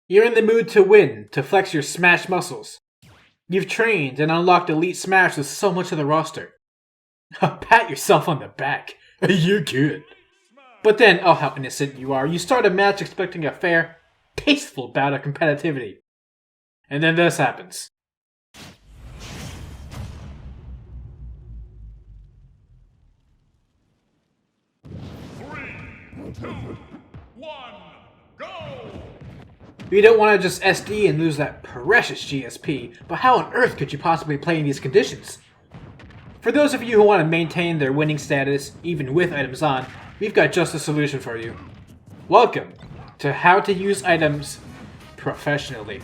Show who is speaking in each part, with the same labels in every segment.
Speaker 1: You're in the mood to win, to flex your Smash muscles. You've trained and unlocked Elite Smash with so much of the roster. Pat yourself on the back. You're good. But then, oh how innocent you are, you start a match expecting a fair, tasteful bout of competitivity. And then this happens.
Speaker 2: Three, two, one, go!
Speaker 1: You don't want to just SD and lose that precious GSP, but how on earth could you possibly play in these conditions? For those of you who want to maintain their winning status, even with items on, we've got just a solution for you. Welcome to how to use items professionally.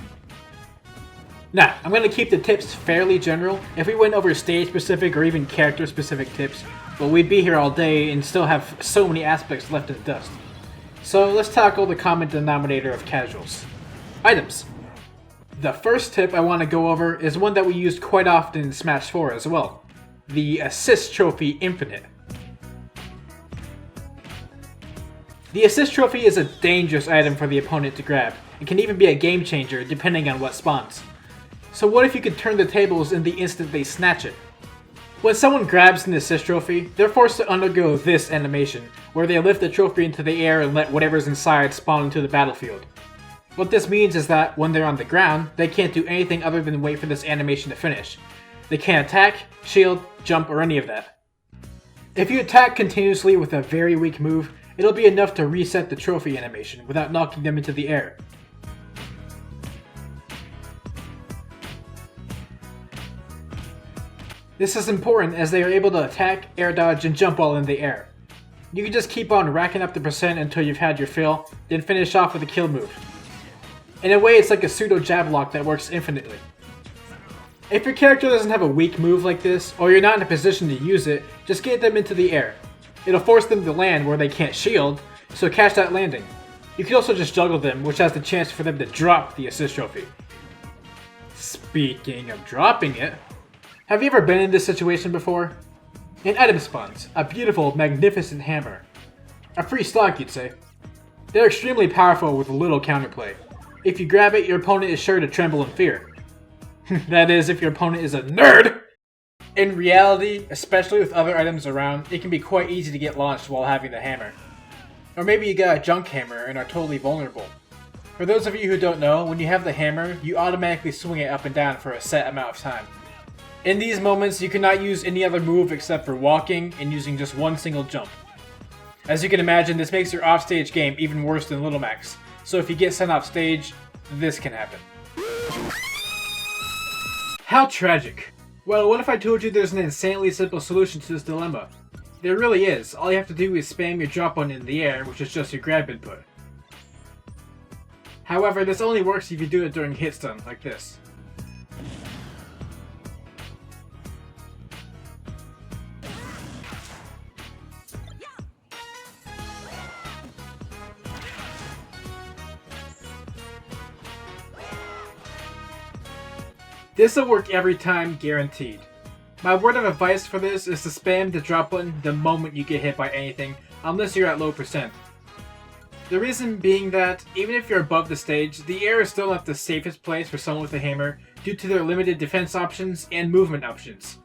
Speaker 1: Now, I'm going to keep the tips fairly general. If we went over stage-specific or even character-specific tips, well, we'd be here all day and still have so many aspects left in the dust. So let's tackle the common denominator of casuals. Items. The first tip I want to go over is one that we used quite often in Smash 4 as well. The Assist Trophy Infinite. The Assist Trophy is a dangerous item for the opponent to grab, and can even be a game changer depending on what spawns. So what if you could turn the tables in the instant they snatch it? When someone grabs an Assist Trophy, they're forced to undergo this animation, where they lift the trophy into the air and let whatever's inside spawn into the battlefield. What this means is that, when they're on the ground, they can't do anything other than wait for this animation to finish. They can't attack, shield, jump, or any of that. If you attack continuously with a very weak move, it'll be enough to reset the trophy animation without knocking them into the air. This is important as they are able to attack, air dodge, and jump while in the air. You can just keep on racking up the percent until you've had your fill, then finish off with a kill move. In a way, it's like a pseudo jab lock that works infinitely. If your character doesn't have a weak move like this, or you're not in a position to use it, just get them into the air. It'll force them to land where they can't shield, so catch that landing. You can also just juggle them, which has the chance for them to drop the Assist Trophy. Speaking of dropping it, have you ever been in this situation before? In item spawns, a beautiful, magnificent hammer. A free stock, you'd say. They're extremely powerful with little counterplay. If you grab it, your opponent is sure to tremble in fear. That is, if your opponent is a nerd! In reality, especially with other items around, it can be quite easy to get launched while having the hammer. Or maybe you got a junk hammer and are totally vulnerable. For those of you who don't know, when you have the hammer, you automatically swing it up and down for a set amount of time. In these moments, you cannot use any other move except for walking and using just one single jump. As you can imagine, this makes your offstage game even worse than Little Max, so if you get sent off stage, this can happen. How tragic. Well, what if I told you there's an insanely simple solution to this dilemma? There really is. All you have to do is spam your drop button in the air, which is just your grab input. However, this only works if you do it during hit stun, like this. This will work every time, guaranteed. My word of advice for this is to spam the drop button the moment you get hit by anything, unless you're at low percent. The reason being that, even if you're above the stage, the air is still not the safest place for someone with a hammer due to their limited defense options and movement options.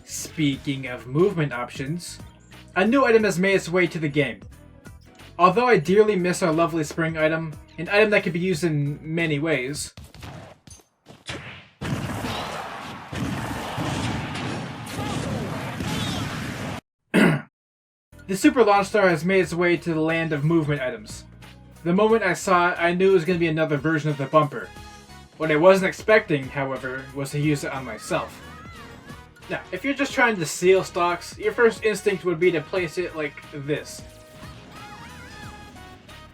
Speaker 1: Speaking of movement options, a new item has made its way to the game. Although I dearly miss our lovely spring item, an item that can be used in many ways, the Super Launch Star has made its way to the land of movement items. The moment I saw it, I knew it was going to be another version of the bumper. What I wasn't expecting, however, was to use it on myself. Now, if you're just trying to steal stocks, your first instinct would be to place it like this.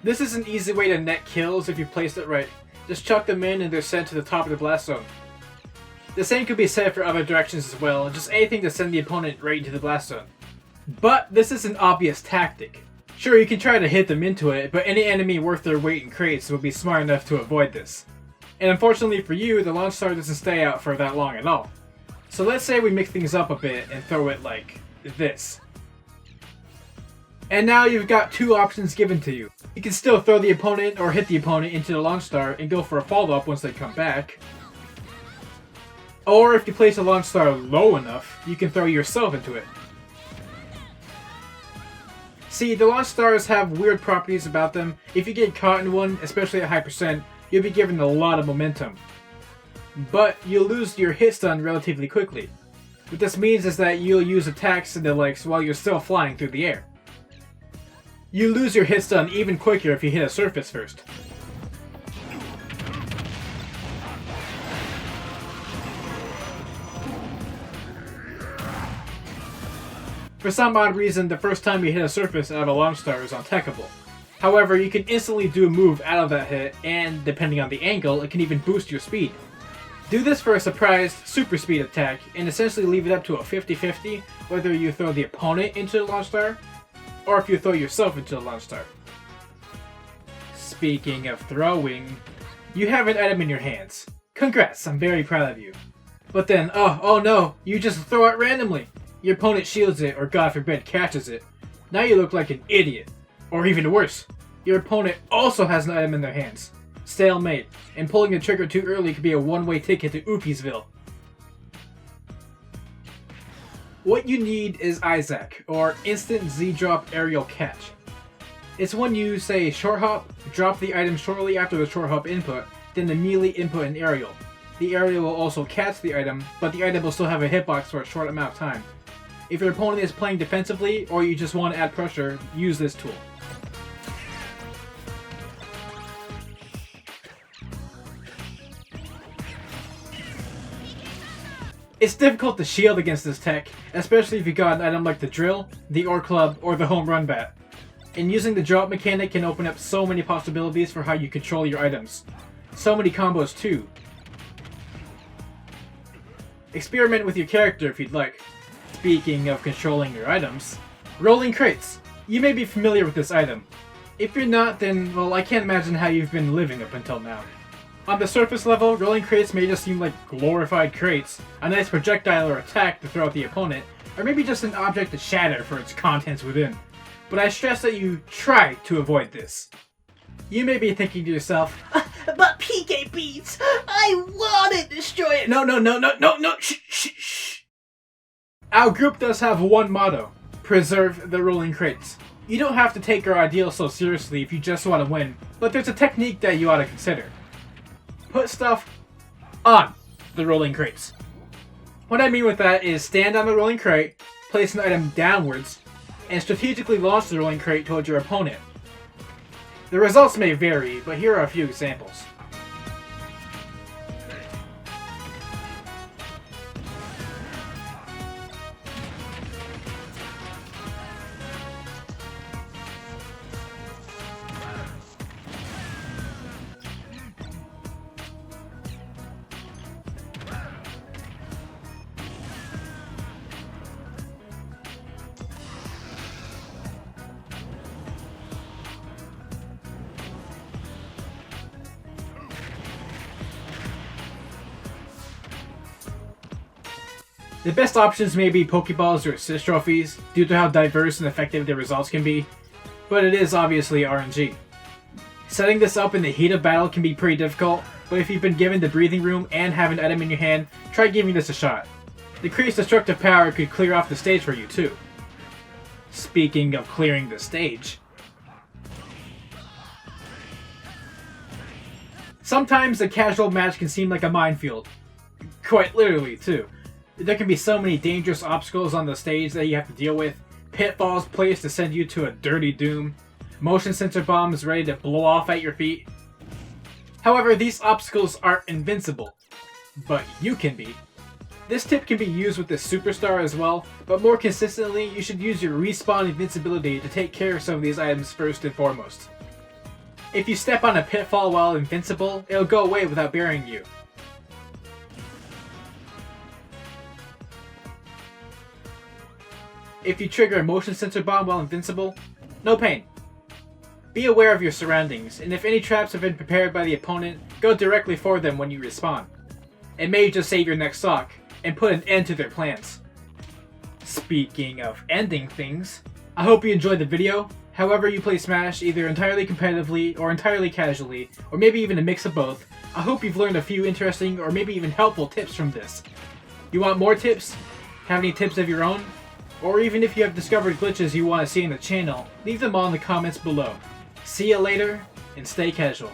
Speaker 1: This is an easy way to net kills if you place it right. Just chuck them in and they're sent to the top of the blast zone. The same could be said for other directions as well, just anything to send the opponent right into the blast zone. But this is an obvious tactic. Sure, you can try to hit them into it, but any enemy worth their weight in crates will be smart enough to avoid this. And unfortunately for you, the launch star doesn't stay out for that long at all. So let's say we mix things up a bit and throw it like this. And now you've got two options given to you. You can still throw the opponent or hit the opponent into the launch star and go for a follow-up once they come back. Or if you place a launch star low enough, you can throw yourself into it. See, the launch stars have weird properties about them. If you get caught in one, especially at high percent, you'll be given a lot of momentum. But you'll lose your hit stun relatively quickly. What this means is that you'll use attacks and the likes while you're still flying through the air. You lose your hit stun even quicker if you hit a surface first. For some odd reason, the first time you hit a surface out of a launch star is untechable. However, you can instantly do a move out of that hit, and depending on the angle, it can even boost your speed. Do this for a surprised super speed attack, and essentially leave it up to a 50-50 whether you throw the opponent into the launch star, or if you throw yourself into the launch star. Speaking of throwing, you have an item in your hands. Congrats, I'm very proud of you. But then, oh no, you just throw it randomly. Your opponent shields it, or God forbid, catches it. Now you look like an idiot. Or even worse, your opponent also has an item in their hands. Stalemate, and pulling the trigger too early could be a one-way ticket to Oopiesville. What you need is Isaac, or Instant Z-Drop Aerial Catch. It's when you, say, short hop, drop the item shortly after the short hop input, then immediately input an aerial. The aerial will also catch the item, but the item will still have a hitbox for a short amount of time. If your opponent is playing defensively, or you just want to add pressure, use this tool. It's difficult to shield against this tech, especially if you got an item like the drill, the ore club, or the home run bat. And using the drop mechanic can open up so many possibilities for how you control your items. So many combos too. Experiment with your character if you'd like. Speaking of controlling your items, rolling crates. You may be familiar with this item. If you're not, then, well, I can't imagine how you've been living up until now. On the surface level, rolling crates may just seem like glorified crates, a nice projectile or attack to throw at the opponent, or maybe just an object to shatter for its contents within. But I stress that you try to avoid this. You may be thinking to yourself, but PK Beats, I want to destroy it! No, shh. Our group does have one motto: preserve the rolling crates. You don't have to take our ideal so seriously if you just want to win, but there's a technique that you ought to consider. Put stuff on the rolling crates. What I mean with that is stand on the rolling crate, place an item downwards, and strategically launch the rolling crate towards your opponent. The results may vary, but here are a few examples. The best options may be Pokeballs or assist trophies, due to how diverse and effective the results can be, but it is obviously RNG. Setting this up in the heat of battle can be pretty difficult, but if you've been given the breathing room and have an item in your hand, try giving this a shot. The create's destructive power could clear off the stage for you too. Speaking of clearing the stage, sometimes a casual match can seem like a minefield. Quite literally too. There can be so many dangerous obstacles on the stage that you have to deal with, pitfalls placed to send you to a dirty doom, motion sensor bombs ready to blow off at your feet. However, these obstacles aren't invincible, but you can be. This tip can be used with the superstar as well, but more consistently, you should use your respawn invincibility to take care of some of these items first and foremost. If you step on a pitfall while invincible, it'll go away without burying you. If you trigger a motion sensor bomb while invincible, no pain. Be aware of your surroundings, and if any traps have been prepared by the opponent, go directly for them when you respawn. It may just save your next stock, and put an end to their plans. Speaking of ending things, I hope you enjoyed the video. However you play Smash, either entirely competitively or entirely casually, or maybe even a mix of both, I hope you've learned a few interesting or maybe even helpful tips from this. You want more tips? Have any tips of your own? Or even if you have discovered glitches you want to see in the channel, leave them all in the comments below. See ya later, and stay casual.